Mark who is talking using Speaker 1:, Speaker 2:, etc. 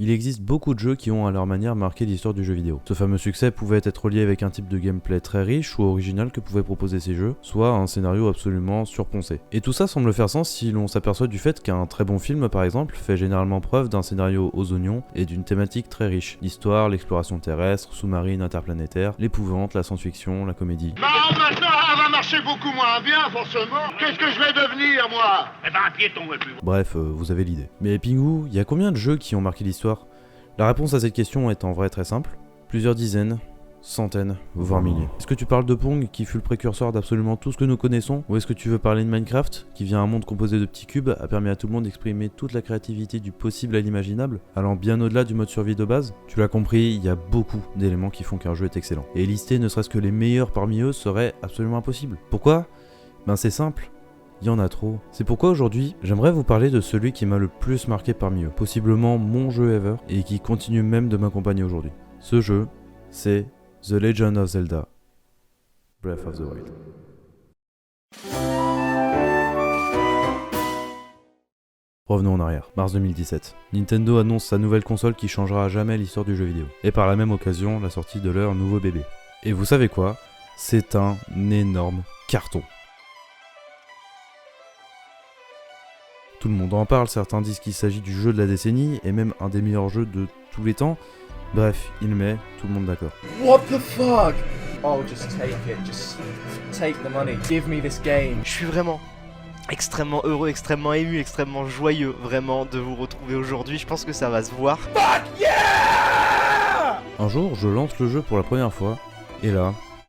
Speaker 1: Il existe beaucoup de jeux qui ont à leur manière marqué l'histoire du jeu vidéo. Ce fameux succès pouvait être lié avec un type de gameplay très riche ou original que pouvaient proposer ces jeux, soit un scénario absolument surponcé. Et tout ça semble faire sens si l'on s'aperçoit du fait qu'un très bon film par exemple fait généralement preuve d'un scénario aux oignons et d'une thématique très riche. L'histoire, l'exploration terrestre, sous-marine, interplanétaire, l'épouvante, la science-fiction, la comédie.
Speaker 2: Bon, maintenant, elle va marcher beaucoup moins bien, forcément. Qu'est-ce que je vais devenir, moi? Eh ben, un piéton, et plus.
Speaker 1: Bref, vous avez l'idée. Mais Pingu, il y a combien de jeux qui ont marqué l'histoire? La réponse à cette question est en vrai très simple. Plusieurs dizaines, centaines, voire milliers. Est-ce que tu parles de Pong, qui fut le précurseur d'absolument tout ce que nous connaissons? Ou est-ce que tu veux parler de Minecraft, qui vient un monde composé de petits cubes, a permis à tout le monde d'exprimer toute la créativité du possible à l'imaginable, allant bien au-delà du mode survie de base? Tu l'as compris, il y a beaucoup d'éléments qui font qu'un jeu est excellent. Et lister ne serait-ce que les meilleurs parmi eux serait absolument impossible. Pourquoi? Ben c'est simple. Il y en a trop. C'est pourquoi aujourd'hui, j'aimerais vous parler de celui qui m'a le plus marqué parmi eux, possiblement mon jeu ever, et qui continue même de m'accompagner aujourd'hui. Ce jeu, c'est The Legend of Zelda Breath of the Wild. Revenons en arrière, mars 2017. Nintendo annonce sa nouvelle console qui changera à jamais l'histoire du jeu vidéo, et par la même occasion la sortie de leur nouveau bébé. Et vous savez quoi? C'est un énorme carton. Tout le monde en parle, certains disent qu'il s'agit du jeu de la décennie, et même un des meilleurs jeux de tous les temps. Bref, il met tout le monde d'accord.
Speaker 3: What the fuck? Oh, just take it. Just take the money. Give me this game.
Speaker 4: Je suis vraiment extrêmement heureux, extrêmement ému, extrêmement joyeux vraiment de vous retrouver aujourd'hui. Je pense que ça va se voir.
Speaker 3: Fuck yeah!
Speaker 1: Un jour, je lance le jeu pour la première fois, et là,